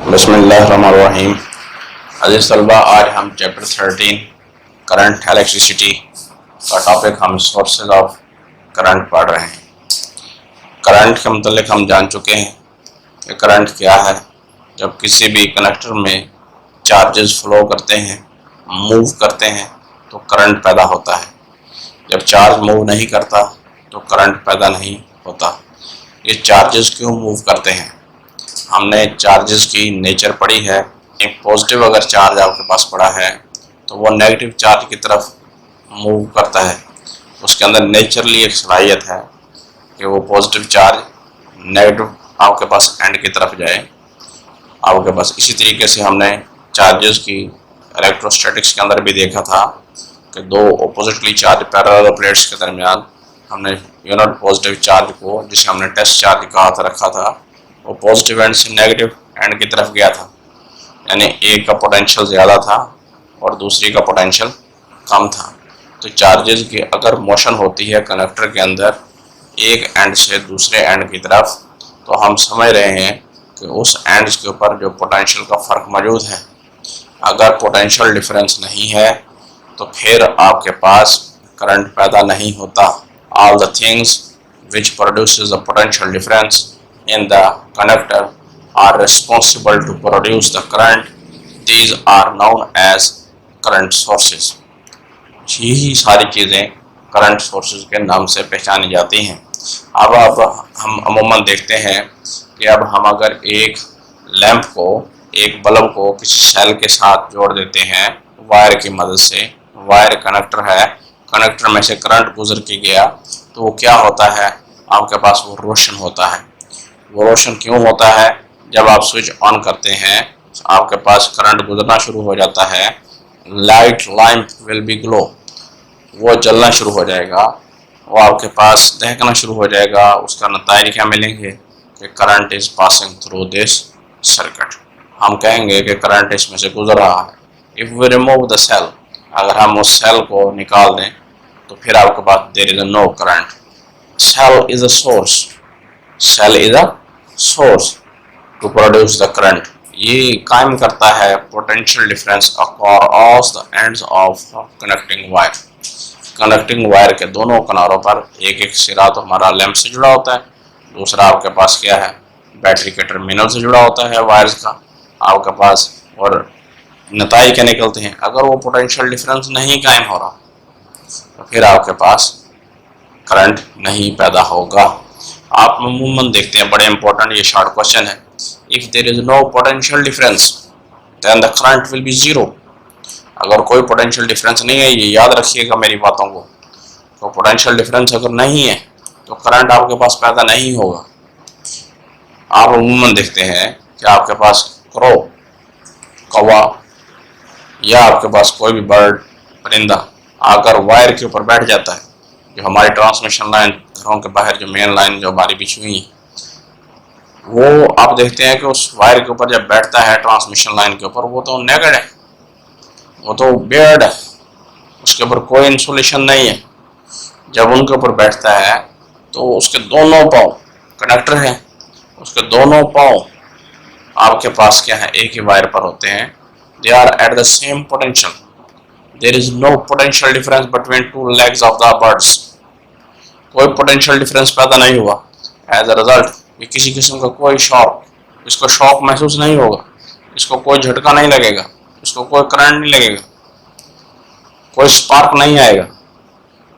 बिस्मिल्लाहिर्रहमानिर्रहीम। अज़ीज़ तलबा, आज हम चैप्टर 13 करंट इलेक्ट्रिसिटी का टॉपिक हम सोर्सेज ऑफ करंट पढ़ रहे हैं। करंट के मतलब हम जान चुके हैं कि करंट क्या है। जब किसी भी कनेक्टर में चार्जेस फ्लो करते हैं, मूव करते हैं, तो करंट पैदा होता है। जब चार्ज मूव नहीं करता तो करंट पैदा नहीं होता। ये चार्जेस क्यों मूव करते हैं? हमने चार्जेस की नेचर पढ़ी है। एक पॉजिटिव अगर चार्ज आपके पास पड़ा है तो वो नेगेटिव चार्ज की तरफ मूव करता है। उसके अंदर नेचुरली एक सलाहियत है कि वो पॉजिटिव चार्ज नेगेटिव आपके पास एंड की तरफ जाए आपके पास। इसी तरीके से हमने चार्जेस की इलेक्ट्रोस्टैटिक्स के अंदर भी देखा था कि दो ऑपोजिटली चार्ज पैरेलल प्लेट्स के दरमियान हमने यूनिट पॉजिटिव चार्ज को, जिसे हमने टेस्ट चार्ज कहा था, रखा था, वो पॉजिटिव एंड से नेगेटिव एंड की तरफ गया था। यानी एक का पोटेंशियल ज़्यादा था और दूसरी का पोटेंशियल कम था। तो चार्जेस की अगर मोशन होती है कनेक्टर के अंदर एक एंड से दूसरे एंड की तरफ, तो हम समझ रहे हैं कि उस एंड्स के ऊपर जो पोटेंशियल का फ़र्क मौजूद है। अगर पोटेंशियल डिफरेंस नहीं है तो फिर आपके पास करंट पैदा नहीं होता। All the things which produces a potential difference in the connector are responsible to produce the current. These are known as current sources. यही सारी चीज़ें करंट सोर्सेज के नाम से पहचानी जाती हैं। अब हम अमूमन देखते हैं कि अब हम अगर एक लैंप को, एक बल्ब को किसी सेल के साथ जोड़ देते हैं वायर की मदद से, वायर कनेक्टर है, कनेक्टर में से करंट गुजर के गया, तो वो क्या होता है, आपके पास वो रोशन होता है। वो रोशन क्यों होता है? जब आप स्विच ऑन करते हैं आपके पास करंट गुजरना शुरू हो जाता है। Light lamp will be glow, वो जलना शुरू हो जाएगा, वो आपके पास दहकना शुरू हो जाएगा। उसका नतीजा क्या मिलेंगे कि current is passing through this circuit. हम कहेंगे कि करंट इसमें से गुजर रहा है। If we remove the cell, अगर हम उस सेल को निकाल दें तो फिर आपके पास there is no current. Cell is a source, cell is a source to produce the current. ये कायम करता है potential difference across the ends of connecting wire. Connecting wire के दोनों किनारों पर एक एक सिरा तो हमारा लैंप से जुड़ा होता है, दूसरा आपके पास क्या है, बैटरी के टर्मिनल से जुड़ा होता है वायर्स का आपके पास। और नतीजे क्या निकलते हैं? अगर वो पोटेंशियल डिफरेंस नहीं कायम हो रहा तो फिर आपके पास करंट नहीं पैदा होगा। आप अमूमन देखते हैं, बड़े इंपॉर्टेंट ये शॉर्ट क्वेश्चन है, if there is no potential difference then the current will be zero. अगर कोई पोटेंशियल डिफरेंस नहीं है, ये याद रखिएगा मेरी बातों को, तो पोटेंशियल डिफरेंस अगर नहीं है तो करंट आपके पास पैदा नहीं होगा। आप अमूमन देखते हैं कि आपके पास क्रो, कौवा या आपके पास कोई भी बर्ड, परिंदा आकर वायर के ऊपर बैठ जाता है, जो हमारी ट्रांसमिशन लाइन, घरों के बाहर जो मेन लाइन जो हमारी बिछी हुई है, वो आप देखते हैं कि उस वायर के ऊपर जब बैठता है ट्रांसमिशन लाइन के ऊपर, वो तो नेकेड है, वो तो बेयर्ड है, उसके ऊपर कोई इंसुलेशन नहीं है। जब उनके ऊपर बैठता है तो उसके दोनों पाँव कनेक्टर हैं, उसके दोनों पाँव आपके पास क्या है, एक ही वायर पर होते हैं। They are at the same potential, there is no potential difference between two legs of the birds. कोई पोटेंशियल डिफरेंस पैदा नहीं हुआ। एज अ रिजल्ट ये किसी किस्म का कोई शॉक, इसको शॉक महसूस नहीं होगा, इसको कोई झटका नहीं लगेगा, इसको कोई करंट नहीं लगेगा, कोई स्पार्क नहीं आएगा,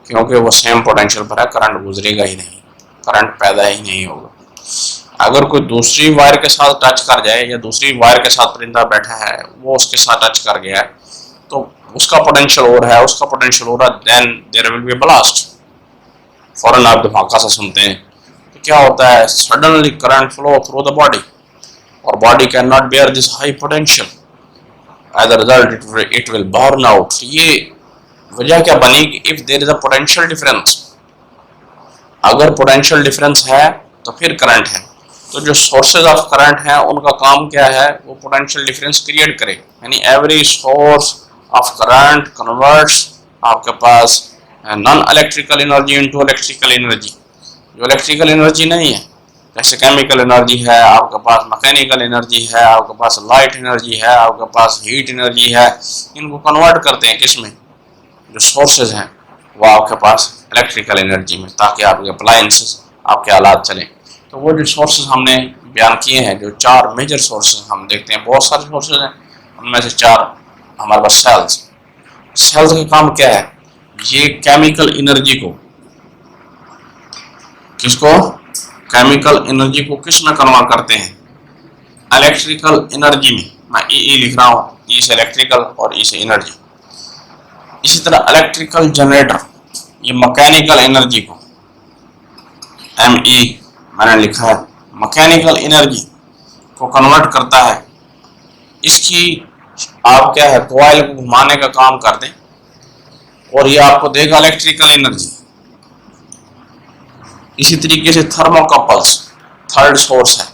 क्योंकि वो सेम पोटेंशियल पर है, करंट गुजरेगा ही नहीं, करंट पैदा ही नहीं होगा। अगर कोई दूसरी वायर के साथ टच कर जाए या दूसरी वायर के साथ परिंदा बैठा है वो उसके साथ टच कर गया है तो उसका पोटेंशियल और है, उसका पोटेंशियल हो रहा है, then there will be a blast. फौरन आप धमाका से सुनते हैं तो क्या होता है, suddenly current flow through the body और body can not bear this high potential, as a result it will burn out. ये वजह क्या बनी कि if there is a potential difference, अगर पोटेंशियल डिफरेंस है तो फिर करंट है। तो जो सोर्सेज ऑफ करंट हैं उनका काम क्या है, वो पोटेंशियल डिफरेंस क्रिएट करे। यानी every source of current converts आपके पास non electrical energy into electrical energy. जो इलेक्ट्रिकल एनर्जी नहीं है जैसे केमिकल एनर्जी है, आपके पास मैकेनिकल एनर्जी है, आपके पास लाइट एनर्जी है, आपके पास हीट एनर्जी है। इनको कन्वर्ट करते हैं किस में, जो सोर्सेज हैं वो आपके पास इलेक्ट्रिकल एनर्जी में, ताकि आपके अप्लायंसेस, आपके आलात चलें। तो वो जो सोर्सेज हमने बयान किए हैं, जो 4 मेजर सोर्सेज हम देखते हैं, बहुत सारे सोर्सेज हैं, उनमें से 4 हमारे पास सेल्स का काम क्या है, ये केमिकल एनर्जी को, किसको, केमिकल एनर्जी को किस में कन्वर्ट करते हैं, इलेक्ट्रिकल एनर्जी में। मैं ई लिख रहा हूँ, ई से इलेक्ट्रिकल और ई से एनर्जी। इसी तरह इलेक्ट्रिकल जनरेटर ये मैकेनिकल एनर्जी को, ME मैंने लिखा है, मैकेनिकल एनर्जी को कन्वर्ट करता है। इसकी आप क्या है, कॉइल को घुमाने का काम कर दें और ये आपको देगा इलेक्ट्रिकल एनर्जी। इसी तरीके से थर्मोकपल्स थर्ड सोर्स है।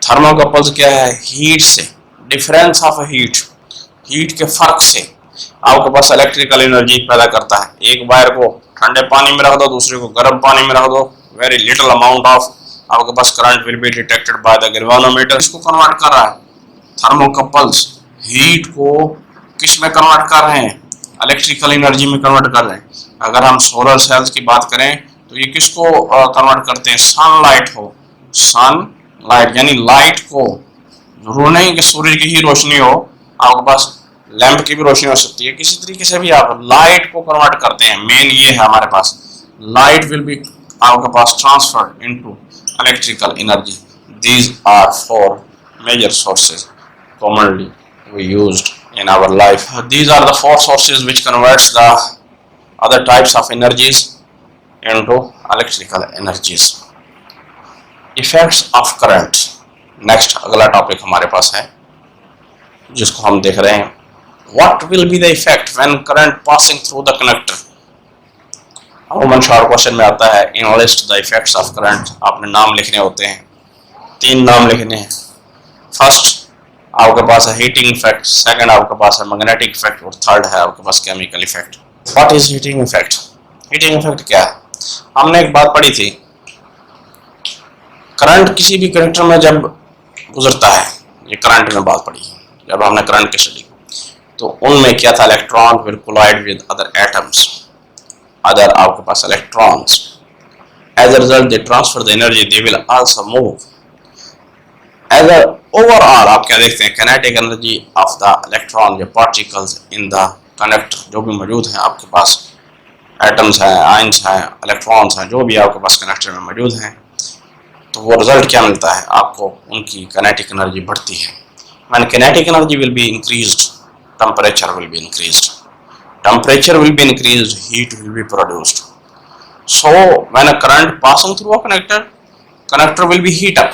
थर्मोकपल्स क्या है, हीट से, डिफरेंस ऑफ हीट के फर्क से आपके पास इलेक्ट्रिकल एनर्जी पैदा करता है। एक वायर को ठंडे पानी में रख दो, दूसरे को गर्म पानी में रख दो, वेरी लिटिल अमाउंट ऑफ आपके पास current will be detected by the galvanometer. इसको कन्वर्ट कर रहा है थर्मोकपल्स, हीट को किस में कन्वर्ट कर रहे हैं, इलेक्ट्रिकल एनर्जी में कन्वर्ट कर रहे हैं। अगर हम सोलर सेल्स की बात करें तो ये किसको कन्वर्ट करते हैं, सनलाइट हो, सनलाइट यानी लाइट को, जरूर नहीं कि सूर्य की ही रोशनी हो, आपके पास लैंप की भी रोशनी हो सकती है, किसी तरीके से भी आप लाइट को कन्वर्ट करते हैं। मेन ये है हमारे पास, लाइट विल बी आपके पास transferred into electrical energy. These are 4 major sources commonly we used in our life. These are the 4 sources which converts the other types of energies into electrical energies. Effects of current. Next अगला topic हमारे पास है जिसको हम देख रहे हैं, What will be the effect when current passing through the connector? अमूमन short question में आता है, enlist the effects of current। आपने नाम लिखने होते हैं, 3 नाम लिखने हैं। फर्स्ट आपके पास है हीटिंग इफेक्ट, सेकंड आपके पास है मैग्नेटिक इफेक्ट और थर्ड है आपके पास chemical effect. What is heating effect? Heating effect क्या है? हमने एक बात पढ़ी थी, करंट किसी भी कनेक्टर में जब गुजरता है, ये करंट में बात पढ़ी जब हमने करंट की स्टडी, तो उनमें क्या था, electron will collide with other atoms, other आपके पास electrons, as a result they transfer the energy, they will also move. As a overall आप क्या देखते हैं, kinetic energy of the electron, जो पार्टिकल्स इन द कंडक्टर जो भी मौजूद हैं आपके पास, एटम्स हैं, आयंस हैं, इलेक्ट्रॉन्स हैं, जो भी आपके पास कंडक्टर में मौजूद हैं, तो वो रिजल्ट क्या मिलता है आपको, उनकी काइनेटिक एनर्जी बढ़ती है। When kinetic energy will be increased, temperature will be increased, temperature will be increased, heat will be produced. So when a current passing through a connector will be heat up.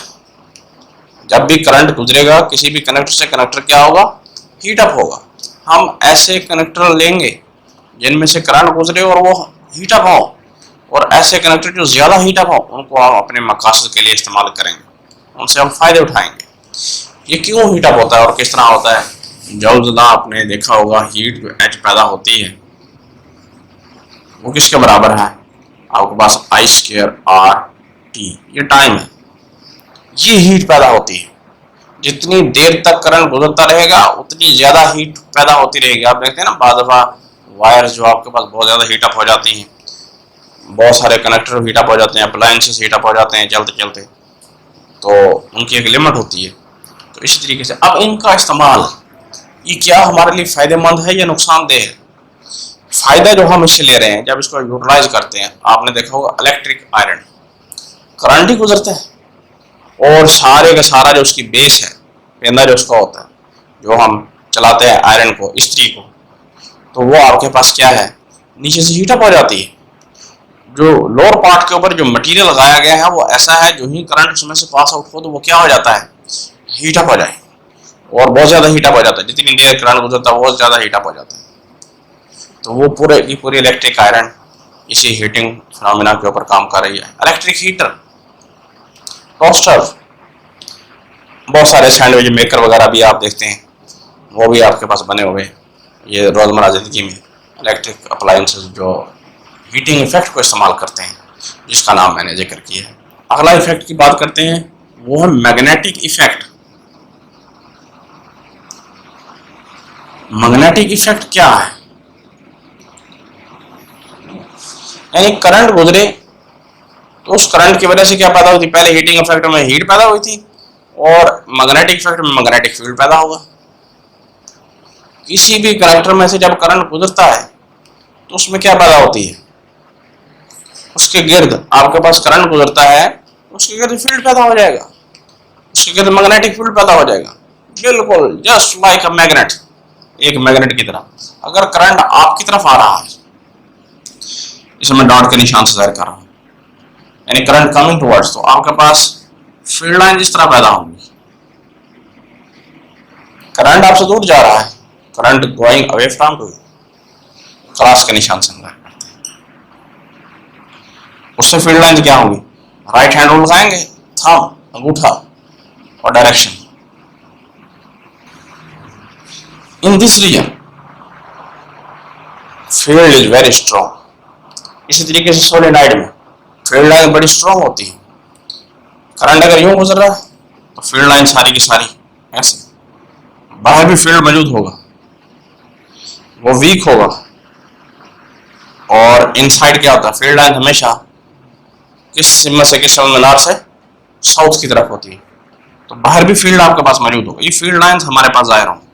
जब भी current गुजरेगा किसी भी connector से, connector क्या होगा, heat up होगा। हम ऐसे कनेक्टर लेंगे जिनमें से करंट गुजरे और वो हीट अप हो, और ऐसे कनेक्टर जो ज़्यादा हीट अप हो उनको हम अपने मकासद के लिए इस्तेमाल करेंगे, उनसे हम फ़ायदे उठाएंगे। ये क्यों हीट अप होता है और किस तरह होता है? जब ज़्यादा आपने देखा होगा हीट जो एच पैदा होती है वो किसके बराबर है, आपके पास I²RT, ये टाइम है, ये हीट पैदा होती है। जितनी देर तक करंट गुजरता रहेगा उतनी ज़्यादा हीट पैदा होती रहेगी। आप देखते हैं ना, बाद दफ़ा वायर्स जो आपके पास बहुत ज़्यादा हीट अप हो जाती हैं, बहुत सारे कनेक्टर हीट अप हो जाते हैं, अप्लायंसेस हीट अप हो जाते हैं चलते चलते, तो उनकी एक लिमिट होती है। तो इसी तरीके से अब इनका इस्तेमाल ये क्या हमारे लिए फ़ायदेमंद है या नुकसानदेह है? फ़ायदा जो हम इससे ले रहे हैं, जब इसको यूटिलाइज करते हैं, आपने देखा होगा इलेक्ट्रिक आयरन, करंट ही गुजरता है और सारे का सारा जो उसकी बेस है, पेंदा जो उसका होता है, जो हम चलाते हैं आयरन को, इस्त्री को, तो वो आपके पास क्या है, नीचे से हीटअप हो जाती है। जो लोअर पार्ट के ऊपर जो मटेरियल लगाया गया है वो ऐसा है, जो ही करंट उसमें से पास आउट हो तो वो क्या हो जाता है, हीटअप हो जाए, और बहुत ज़्यादा हीटअप हो जाता है। जितनी देर करंट गुजरता है बहुत ज़्यादा हीटअप हो जाता है। तो वो पूरे की पूरी इलेक्ट्रिक आयरन इसी हीटिंग फिनोमेना के ऊपर काम कर रही है। इलेक्ट्रिक हीटर, टोस्टर, बहुत सारे सैंडविच मेकर वगैरह भी आप देखते हैं, वो भी आपके पास बने हुए। ये रोज़मर्रा ज़िंदगी में इलेक्ट्रिक अप्लायंसेस जो हीटिंग इफेक्ट को इस्तेमाल करते हैं, जिसका नाम मैंने जिक्र किया है। अगला इफेक्ट की बात करते हैं, वो है मैग्नेटिक इफेक्ट। मैग्नेटिक इफेक्ट क्या है? यानी करंट गुजरे तो उस करंट की वजह से क्या पैदा होती? पहले हीटिंग इफेक्ट में हीट पैदा हुई थी और मैग्नेटिक इफेक्ट में मैग्नेटिक फील्ड पैदा होगा। किसी भी कंडक्टर में से जब करंट गुजरता है तो उसमें क्या पैदा होती है? उसके गिर्द आपके पास करंट गुजरता है, उसके गिर्द फील्ड पैदा हो जाएगा, उसके गिर्द मैग्नेटिक फील्ड पैदा हो जाएगा। बिल्कुल जस्ट लाइक अ मैग्नेट, एक मैग्नेट की तरह। अगर करंट आपकी तरफ आ रहा है, इसमें डॉट के निशान से जाहिर कर रहा हूं, यानी करंट कमिंग टुवर्ड्स, तो आपके पास फील्ड लाइन इस तरह पैदा होंगी। करंट आपसे दूर जा रहा है, current going away from to, cross के निशान से जाहिर करते हैं। उससे फील्ड लाइन क्या होंगी? राइट हैंड रूल लगाएंगे, थंब, अंगूठा और direction. In this region field is very strong. इसी तरीके से सोलेनॉइड में फील्ड लाइन बड़ी स्ट्रॉन्ग होती है। करंट अगर यूं गुजर रहा है तो फील्ड लाइन सारी की सारी ऐसे, बाहर भी फील्ड मौजूद होगा, वो वीक होगा। और इनसाइड क्या होता है? फील्ड लाइन हमेशा किस सिम से किस मीनार से साउथ की तरफ होती है, तो बाहर भी फील्ड आपके पास मौजूद होगा। ये फील्ड लाइंस हमारे पास जाहिर होंगी।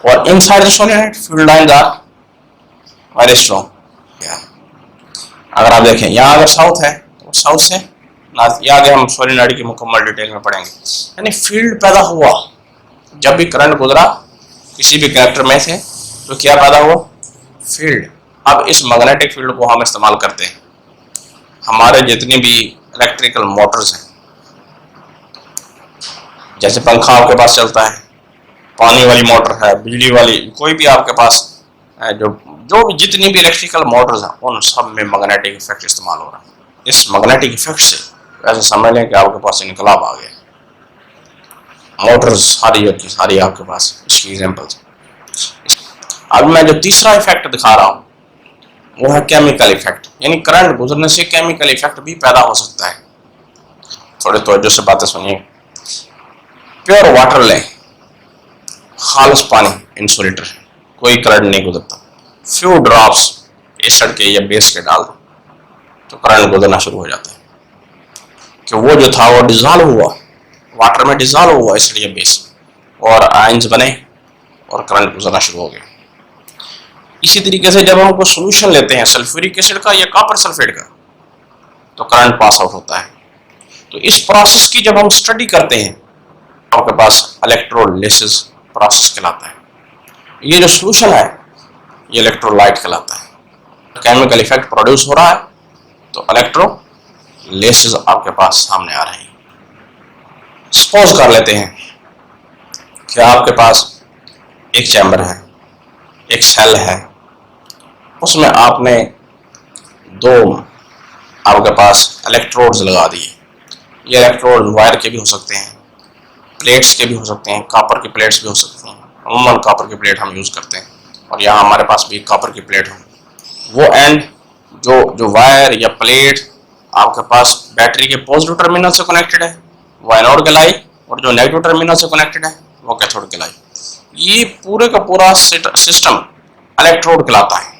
और inside the solenoid field lines are very strong. अगर आप देखें यहाँ अगर साउथ है तो साउथ से नॉर्थ, ये आगे हम सोलेनॉइड की मुकम्मल डिटेल में पढ़ेंगे। यानी फील्ड पैदा हुआ जब भी करंट गुजरा किसी भी कंडक्टर में से, तो क्या पैदा हुआ? फील्ड। अब इस मैग्नेटिक फील्ड को हम इस्तेमाल करते हैं हमारे जितनी भी इलेक्ट्रिकल मोटर्स हैं, जैसे पंखा आपके पास चलता है, पानी वाली मोटर है, बिजली वाली, कोई भी आपके पास जो भी जितनी भी इलेक्ट्रिकल मोटर्स हैं, उन सब में मैग्नेटिक इफेक्ट इस्तेमाल हो रहा है। इस मैग्नेटिक इफेक्ट से ऐसे समझ लें कि आपके पास इनकलाब आ गया, मोटर्स सारी की सारी आपके पास इसकी एग्जांपल्स। अब मैं जो तीसरा इफेक्ट दिखा रहा हूँ वो है केमिकल इफेक्ट। यानी करंट गुजरने से केमिकल इफेक्ट भी पैदा हो सकता है। थोड़े तवज्जो से बातें सुनिए। प्योर वाटर लें, खालिस पानी, इंसुलेटर, कोई करंट नहीं गुजरता, फ्यू ड्रॉप्स एसिड के या बेस के डाल दो तो करंट गुजरना शुरू हो जाता है, कि वो जो था वो डिजॉल्व हुआ, वाटर में डिजॉल्व हुआ एसिड या बेस, और आयंस बने और करंट गुजरना शुरू हो गया। इसी तरीके से जब हम कोई सोल्यूशन लेते हैं सल्फ्यूरिक एसिड का या कॉपर सल्फेट का, तो करंट पास आउट होता है। तो इस प्रोसेस की जब हम स्टडी करते हैं, आपके पास इलेक्ट्रोलिसिस प्रोसेस कहलाता है। ये जो सोल्यूशन है ये इलेक्ट्रोलाइट कहलाता है। केमिकल इफेक्ट प्रोड्यूस हो रहा है तो इलेक्ट्रोलिसिस आपके पास सामने आ रहे हैं। सपोज कर लेते हैं कि आपके पास एक चैम्बर है, एक सेल है, उसमें आपने दो आपके पास इलेक्ट्रोड्स लगा दिए। ये इलेक्ट्रोड वायर के भी हो सकते हैं, प्लेट्स के भी हो सकते हैं, कॉपर की प्लेट्स भी हो सकती हैं। अमूमन कॉपर की प्लेट हम यूज़ करते हैं और यहाँ हमारे पास भी कॉपर की प्लेट हो। वो एंड जो वायर या प्लेट आपके पास बैटरी के पॉजिटिव टर्मिनल से कनेक्टेड है वो एनोड कहलाई, और जो नेगेटिव टर्मिनल से कनेक्टेड है वो कैथोड कहलाई। ये पूरे का पूरा सिस्टम इलेक्ट्रोड कहलाता है।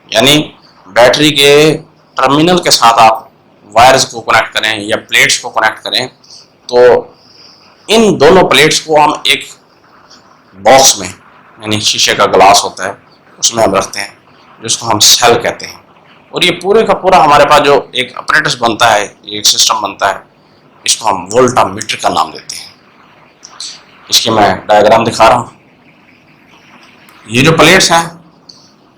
यानी बैटरी के टर्मिनल के साथ आप वायर्स को कनेक्ट करें या प्लेट्स को कनेक्ट करें, तो इन दोनों प्लेट्स को हम एक बॉक्स में, यानी शीशे का ग्लास होता है उसमें हम रखते हैं, जिसको हम सेल कहते हैं। और ये पूरे का पूरा हमारे पास जो एक अपरेटस बनता है, एक सिस्टम बनता है, इसको हम वोल्टामीटर का नाम देते हैं। इसकी मैं डायग्राम दिखा रहा हूँ। ये जो प्लेट्स हैं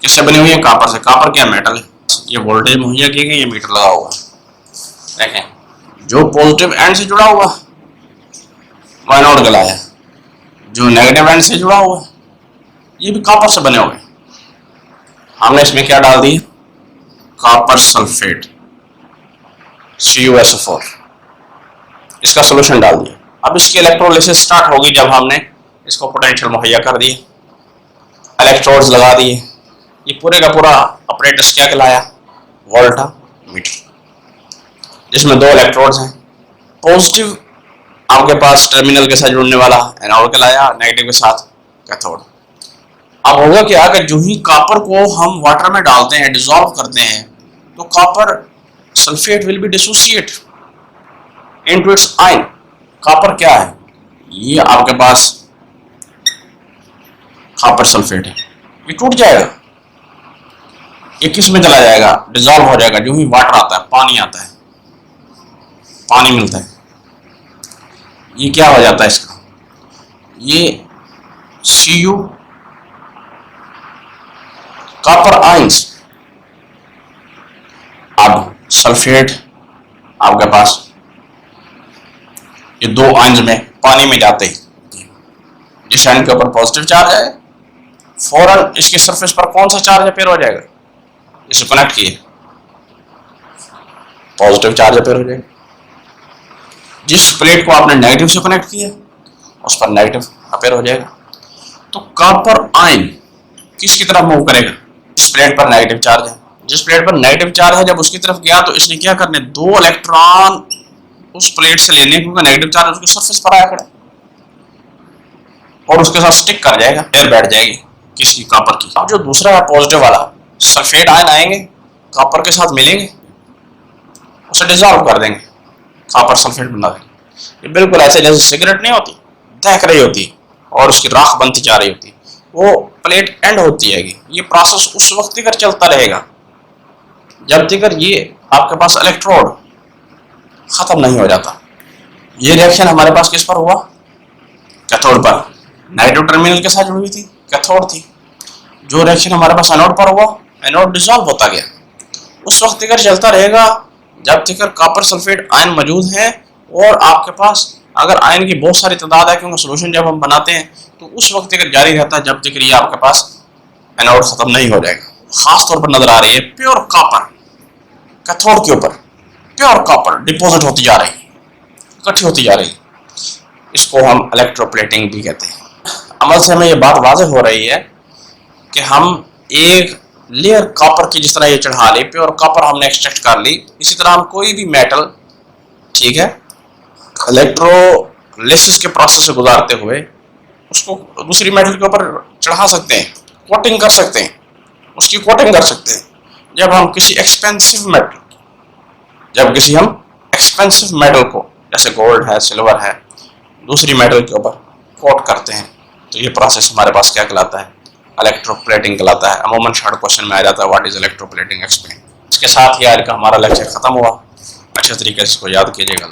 किससे बनी हुई है? कॉपर से। कॉपर क्या मेटल है, ये वोल्टेज मुहैया की गई, ये मीटर लगा हुआ है। देखें जो पॉजिटिव एंड से जुड़ा हुआ वो एनोड कहलाया, जो नेगेटिव एंड से जुड़ा हुआ ये भी कॉपर से बने हुए। हमने इसमें क्या डाल दी? कॉपर सल्फेट CuSO4, इसका सोल्यूशन डाल दिया। अब इसकी इलेक्ट्रोलिसिस स्टार्ट होगी जब हमने इसको पोटेंशियल मुहैया कर दिए, इलेक्ट्रोड्स लगा दिए। ये पूरे का पूरा ऑपरेटर्स क्या कहलाया? वोल्टामीटर, जिसमें 2 इलेक्ट्रोड्स हैं। पॉजिटिव आपके पास टर्मिनल के साथ जुड़ने वाला एनोड कहलाया, नेगेटिव के साथ कैथोड। अब होगा क्या, अगर जो ही कॉपर को हम वाटर में डालते हैं, डिसॉल्व करते हैं, तो copper sulphate will be dissociate into its ion. Copper क्या है, ये आपके पास कॉपर सल्फेट है, ये टूट जाएगा, ये किस में चला जाएगा, डिसॉल्व हो जाएगा। जो ही वाटर आता है, पानी आता है, पानी मिलता है, ये क्या हो जाता है इसका, ये Cu कॉपर आयंस। अब सल्फेट आपके पास ये 2 आयंस में पानी में जाते ही, जिस आयन के ऊपर पॉजिटिव चार्ज है, फौरन इसकी सरफेस पर कौन सा चार्ज अपेयर हो जाएगा, इसे कनेक्ट किए, पॉजिटिव चार्ज अपेयर हो जाएगा। जिस प्लेट को आपने नेगेटिव से कनेक्ट किया, उस पर नेगेटिव अपेयर हो जाएगा। तो कॉपर आयन किसकी तरफ मूव करेगा, इस प्लेट पर नेगेटिव चार्ज है, जिस प्लेट पर नेगेटिव चार्ज है जब उसकी तरफ गया तो इसने क्या करने, 2 इलेक्ट्रॉन उस प्लेट से लेने, क्योंकि नेगेटिव चार्ज उसकी सरफेस पर आया खड़ा और उसके साथ स्टिक कर जाएगा, एयर बैठ जाएगी किसकी, कॉपर की। अब जो दूसरा है पॉजिटिव वाला, सल्फेट आयन आएंगे, कॉपर के साथ मिलेंगे, उसे डिसॉल्व कर देंगे, कॉपर सल्फेट बना देंगे। ये बिल्कुल ऐसे जैसे सिगरेट नहीं होती, दहक रही होती और उसकी राख बनती जा रही होती, वो प्लेट एंड होती है। ये प्रोसेस उस वक्त तक चलता रहेगा जब तक ये आपके पास इलेक्ट्रोड खत्म नहीं हो जाता। ये रिएक्शन हमारे पास किस पर हुआ, कैथोड पर, नेगेटिव टर्मिनल के साथ जुड़ी हुई थी, कैथोड थी। जो रिएक्शन हमारे पास एनोड पर हुआ, एनोड डिसॉल्व होता गया, उस वक्त तक चलता रहेगा जब तक कॉपर सल्फेट आयन मौजूद है। और आपके पास अगर आयन की बहुत सारी तादाद है, क्योंकि सोल्यूशन जब हम बनाते हैं तो उस वक्त तक जारी रहता है जब तक ये आपके पास एनोड खत्म नहीं हो जाएगा। खास तौर पर नजर आ रही है प्योर कॉपर कैथोड के ऊपर, प्योर कॉपर डिपॉजिट होती जा रही है, इकट्ठी होती जा रही है, इसको हम इलेक्ट्रोप्लेटिंग भी कहते हैं। अमल से हमें ये बात वाज़ेह हो रही है कि हम एक लेयर कॉपर की जिस तरह ये चढ़ा ली, प्योर कॉपर हमने एक्सट्रैक्ट कर ली, इसी तरह हम कोई भी मेटल, ठीक है, इलेक्ट्रोलिसिस के प्रोसेस से गुजारते हुए उसको दूसरी मेटल के ऊपर चढ़ा सकते हैं, कोटिंग कर सकते हैं, उसकी कोटिंग कर सकते हैं। जब हम किसी एक्सपेंसिव मेटल को, जैसे गोल्ड है, सिल्वर है, दूसरी मेटल के ऊपर कोट करते हैं, तो ये प्रोसेस हमारे पास क्या कहलाता है, इलेक्ट्रोप्लेटिंग कहलाता है। अमूमन शॉर्ट क्वेश्चन में आ जाता है व्हाट इज इलेक्ट्रोप्लेटिंग, एक्सप्लेन। इसके साथ ही आज का हमारा लेक्चर खत्म हुआ। अच्छे तरीके से इसको याद कीजिएगा।